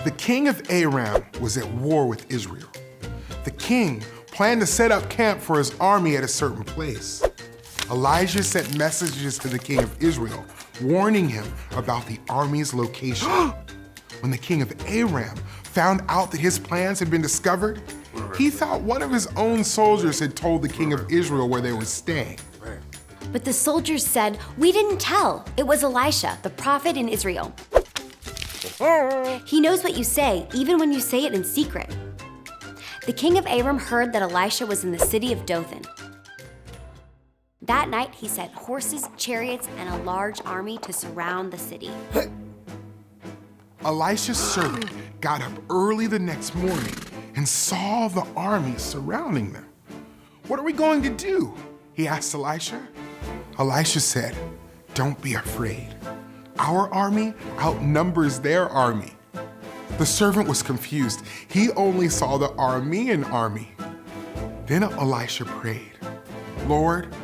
The king of Aram was at war with Israel. The king planned to set up camp for his army at a certain place. Elijah sent messages to the king of Israel, warning him about the army's location. When the king of Aram found out that his plans had been discovered, he thought one of his own soldiers had told the king of Israel where they were staying. But the soldiers said, "We didn't tell. It was Elisha, the prophet in Israel. He knows what you say, even when you say it in secret." The king of Aram heard that Elisha was in the city of Dothan. That night, he sent horses, chariots, and a large army to surround the city. Elisha's servant got up early the next morning and saw the army surrounding them. "What are we going to do?" he asked Elisha. Elisha said, "Don't be afraid. Our army outnumbers their army." The servant was confused. He only saw the Aramean army. Then Elisha prayed, "Lord,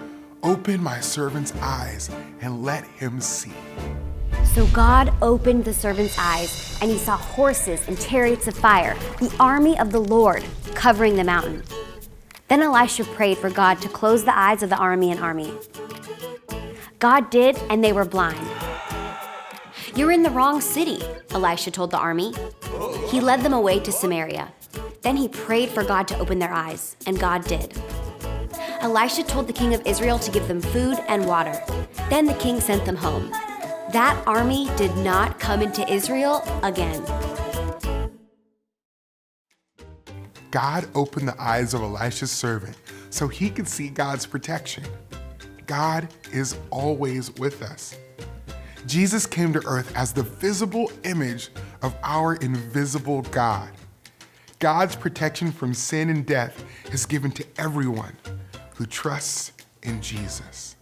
open my servant's eyes and let him see." So God opened the servant's eyes, and he saw horses and chariots of fire, the army of the Lord, covering the mountain. Then Elisha prayed for God to close the eyes of the Aramean army. God did, and they were blind. "You're in the wrong city," Elisha told the army. He led them away to Samaria. Then he prayed for God to open their eyes, and God did. Elisha told the king of Israel to give them food and water. Then the king sent them home. That army did not come into Israel again. God opened the eyes of Elisha's servant so he could see God's protection. God is always with us. Jesus came to earth as the visible image of our invisible God. God's protection from sin and death is given to everyone who trusts in Jesus.